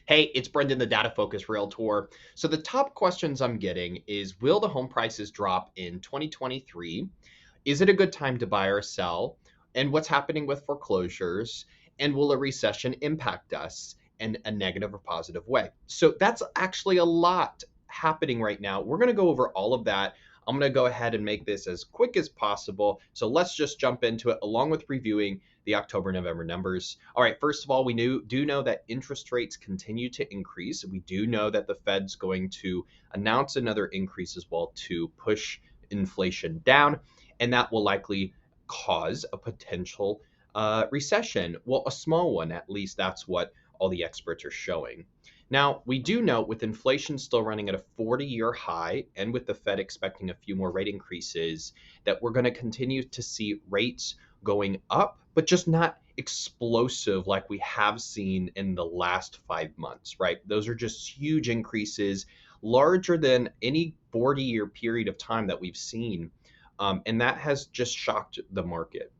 Hey, it's Brendan, the Data Focus Realtor. So the top questions I'm getting is, will the home prices drop in 2023? Is it a good time to buy or sell? And what's happening with foreclosures? And will a recession impact us in a negative or positive way? So that's actually a lot happening right now. We're going to go over all of that. I'm going to go ahead and make this as quick as possible. So let's just jump into it along with reviewing the October, November numbers. All right, first of all, we do know that interest rates continue to increase. We do know that the Fed's going to announce another increase as well to push inflation down, and that will likely cause a potential recession. Well, a small one, at least that's what all the experts are showing. Now, we do note with inflation still running at a 40-year high and with the Fed expecting a few more rate increases, that we're going to continue to see rates going up, but just not explosive like we have seen in the last 5 months, right? Those are just huge increases, larger than any 40-year period of time that we've seen. And that has just shocked the market.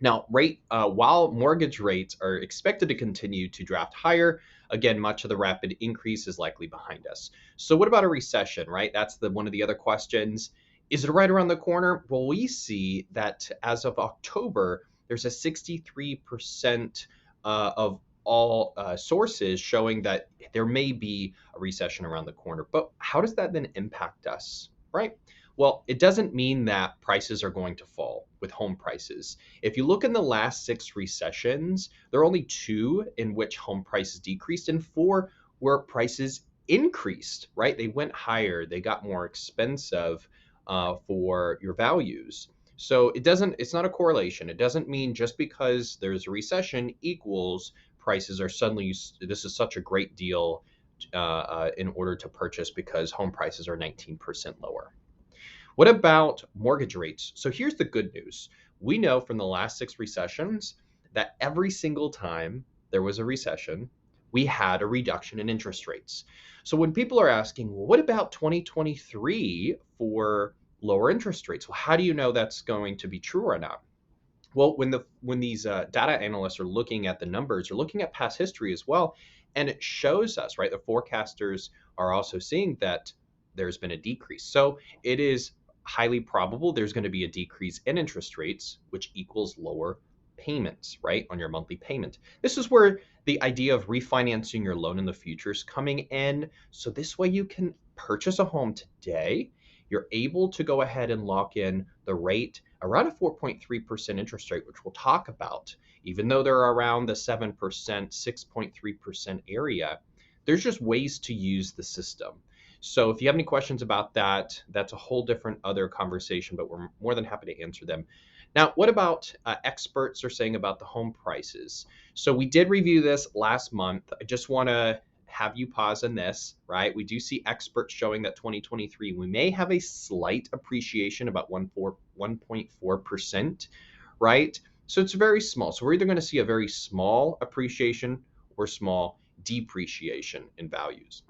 Now, while mortgage rates are expected to continue to draft higher, again, much of the rapid increase is likely behind us. So, what about a recession, right? That's one of the other questions. Is it right around the corner? Well, we see that as of October, there's a 63% of all sources showing that there may be a recession around the corner. But how does that then impact us, right? Well, it doesn't mean that prices are going to fall with home prices. If you look in the last 6 recessions, there are only 2 in which home prices decreased and 4 where prices increased, right? They went higher, they got more expensive for your values. So it's not a correlation. It doesn't mean just because there's a recession equals prices are suddenly, this is such a great deal in order to purchase because home prices are 19% lower. What about mortgage rates? So here's the good news. We know from the last 6 recessions that every single time there was a recession, we had a reduction in interest rates. So when people are asking, well, what about 2023 for lower interest rates? Well, how do you know that's going to be true or not? Well, when these data analysts are looking at the numbers, they're looking at past history as well, and it shows us, right? The forecasters are also seeing that there's been a decrease. So it is highly probable there's going to be a decrease in interest rates, which equals lower payments, right, on your monthly payment. This is where the idea of refinancing your loan in the future is coming in. So this way you can purchase a home today. You're able to go ahead and lock in the rate around a 4.3% interest rate, which we'll talk about. Even though they're around the 7%, 6.3% area, there's just ways to use the system. So if you have any questions about that, that's a whole different other conversation, but we're more than happy to answer them. Now, what about experts are saying about the home prices? So we did review this last month. I just want to have you pause on this, right? We do see experts showing that 2023, we may have a slight appreciation, about 1.4%, right? So it's very small. So we're either going to see a very small appreciation or small depreciation in values.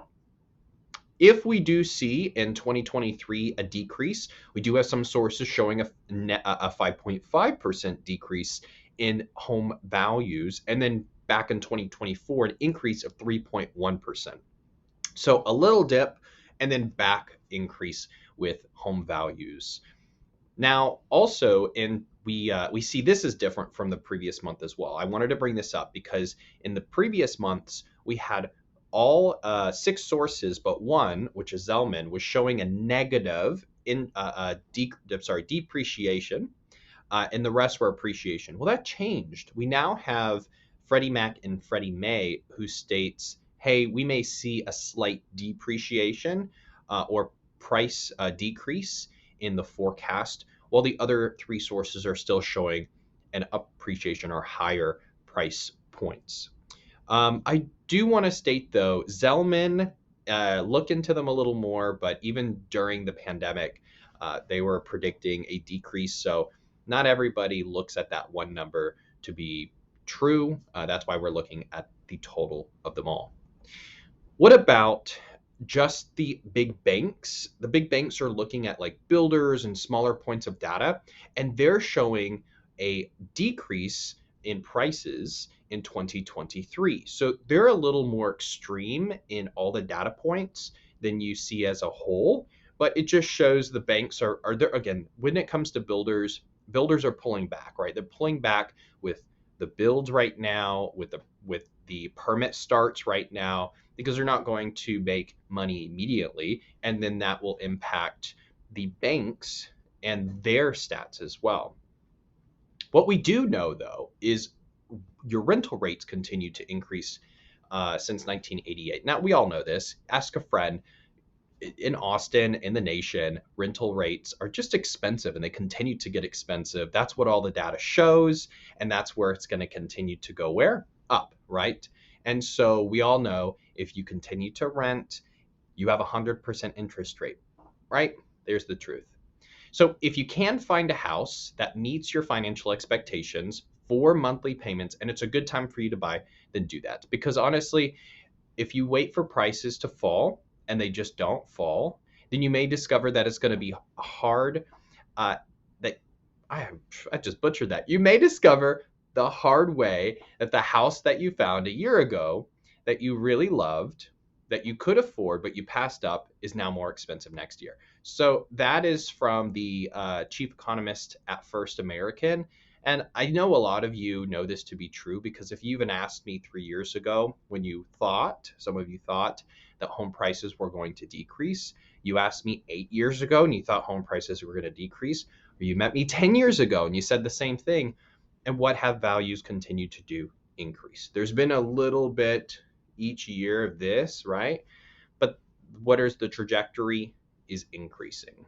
If we do see in 2023 a decrease, we do have some sources showing a 5.5% decrease in home values, and then back in 2024, an increase of 3.1%. So a little dip and then back increase with home values. Now, also, we see this is different from the previous month as well. I wanted to bring this up because in the previous months, we had all 6 sources, but one, which is Zelman, was showing a negative depreciation, and the rest were appreciation. Well, that changed. We now have Freddie Mac and Freddie Mae who states, hey, we may see a slight depreciation or price decrease in the forecast, while the other 3 sources are still showing an appreciation or higher price points. I do want to state, though, Zelman, look into them a little more, but even during the pandemic, they were predicting a decrease. So not everybody looks at that one number to be true. That's why we're looking at the total of them all. What about just the big banks? The big banks are looking at like builders and smaller points of data, and they're showing a decrease in prices in 2023. So they're a little more extreme in all the data points than you see as a whole, but it just shows the banks are there again. When it comes to builders are pulling back, right? They're pulling back with the builds right now, with the permit starts right now, because they're not going to make money immediately, and then that will impact the banks and their stats as well. What we do know, though, is your rental rates continue to increase since 1988. Now, we all know this. Ask a friend. In Austin, in the nation, rental rates are just expensive and they continue to get expensive. That's what all the data shows. And that's where it's going to continue to go where? Up, right? And so we all know if you continue to rent, you have a 100% interest rate, right? There's the truth. So if you can find a house that meets your financial expectations for monthly payments and it's a good time for you to buy, then do that. Because honestly, if you wait for prices to fall and they just don't fall, then you may discover that it's going to be hard. That I just butchered that. You may discover the hard way that the house that you found a year ago that you really loved, that you could afford, but you passed up, is now more expensive next year. So that is from the chief economist at First American. And I know a lot of you know this to be true, because if you even asked me 3 years ago when some of you thought that home prices were going to decrease, you asked me 8 years ago and you thought home prices were going to decrease, or you met me 10 years ago and you said the same thing. And what have values continued to do? Increase. There's been a little bit each year of this, right? But what is the trajectory? Is increasing.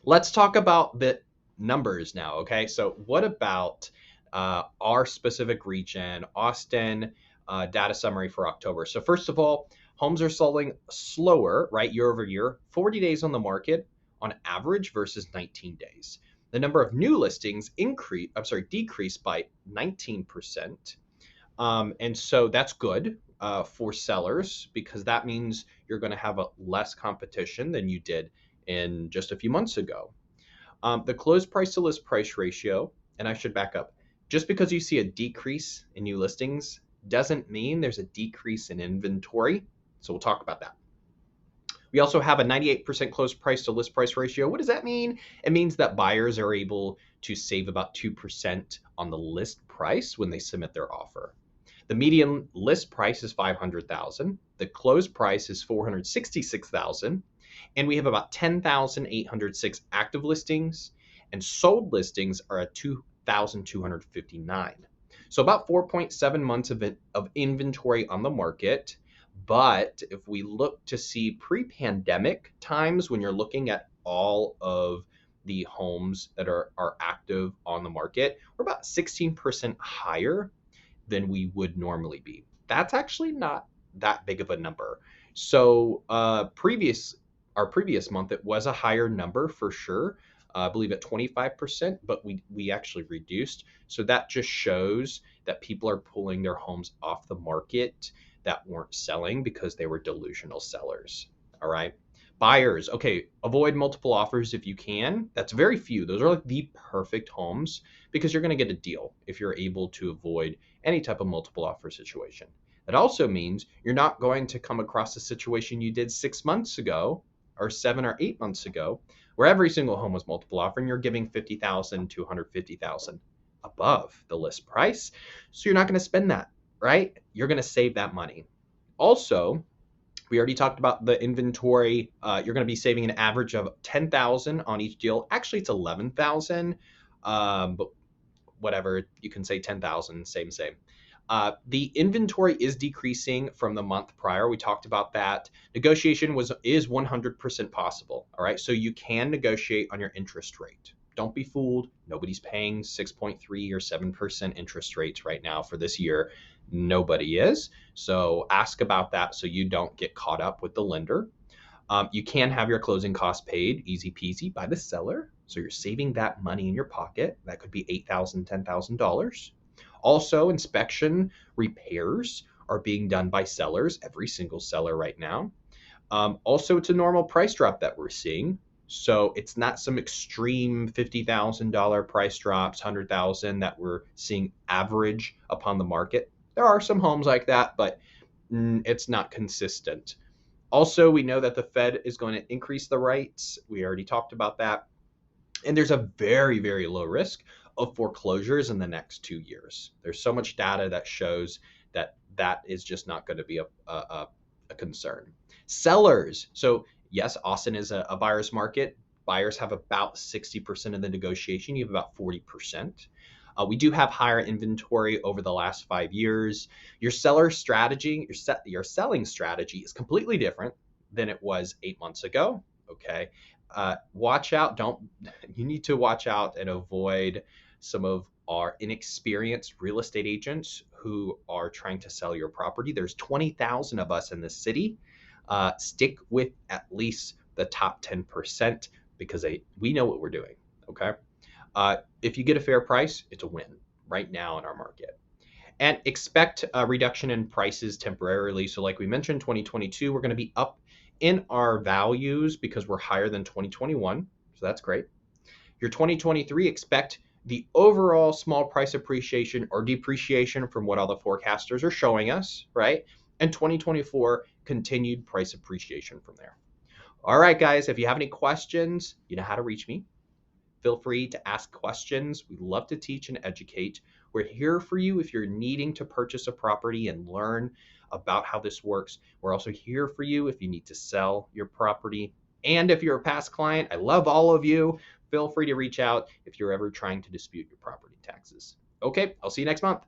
Let's talk about the numbers now, okay? So what about our specific region, Austin, data summary for October? So first of all, homes are selling slower, right, year over year, 40 days on the market on average versus 19 days. The number of new listings decreased by 19%. And so that's good for sellers, because that means you're going to have less competition than you did in just a few months ago. The closed price to list price ratio, and I should back up, just because you see a decrease in new listings doesn't mean there's a decrease in inventory. So we'll talk about that. We also have a 98% closed price to list price ratio. What does that mean? It means that buyers are able to save about 2% on the list price when they submit their offer. The median list price is $500,000. The closed price is $466,000. And we have about 10,806 active listings, and sold listings are at 2,259. So about 4.7 months of inventory on the market. But if we look to see pre-pandemic times, when you're looking at all of the homes that are active on the market, we're about 16% higher than we would normally be. That's actually not that big of a number. So our previous month, it was a higher number for sure. I believe at 25%, but we actually reduced. So that just shows that people are pulling their homes off the market that weren't selling because they were delusional sellers. All right. Buyers, okay, avoid multiple offers if you can. That's very few. Those are like the perfect homes, because you're going to get a deal if you're able to avoid any type of multiple offer situation. That also means you're not going to come across a situation you did 6 months ago or 7 or 8 months ago where every single home was multiple offer and you're giving $50,000 to $150,000 above the list price. So you're not going to spend that, right? You're going to save that money. Also, we already talked about the inventory. You're going to be saving an average of $10,000 on each deal. Actually, it's $11,000, but whatever, you can say 10,000, same. The inventory is decreasing from the month prior. We talked about that. Negotiation is 100% possible. All right, so you can negotiate on your interest rate. Don't be fooled. Nobody's paying 6.3 or 7% interest rates right now for this year. Nobody is. So ask about that so you don't get caught up with the lender. You can have your closing costs paid easy peasy by the seller. So you're saving that money in your pocket. That could be $8,000, $10,000. Also, inspection repairs are being done by sellers, every single seller right now. Also, it's a normal price drop that we're seeing. So it's not some extreme $50,000 price drops, 100,000 that we're seeing average upon the market. There are some homes like that, but it's not consistent. Also, we know that the Fed is going to increase the rates. We already talked about that. And there's a very, very low risk of foreclosures in the next 2 years. There's so much data that shows that that is just not going to be a concern. Sellers. So, yes, Austin is a buyer's market. Buyers have about 60% of the negotiation, you have about 40%. We do have higher inventory over the last 5 years. Your seller strategy, your selling strategy is completely different than it was 8 months ago. Okay. Watch out. You need to watch out and avoid some of our inexperienced real estate agents who are trying to sell your property. There's 20,000 of us in the city. Stick with at least the top 10% because we know what we're doing. Okay. If you get a fair price, it's a win right now in our market. And expect a reduction in prices temporarily. So like we mentioned, 2022, we're going to be up in our values because we're higher than 2021. So that's great. Your 2023, expect the overall small price appreciation or depreciation from what all the forecasters are showing us, right? And 2024, continued price appreciation from there. All right, guys, if you have any questions, you know how to reach me. Feel free to ask questions. We love to teach and educate. We're here for you if you're needing to purchase a property and learn about how this works. We're also here for you if you need to sell your property. And if you're a past client, I love all of you. Feel free to reach out if you're ever trying to dispute your property taxes. Okay, I'll see you next month.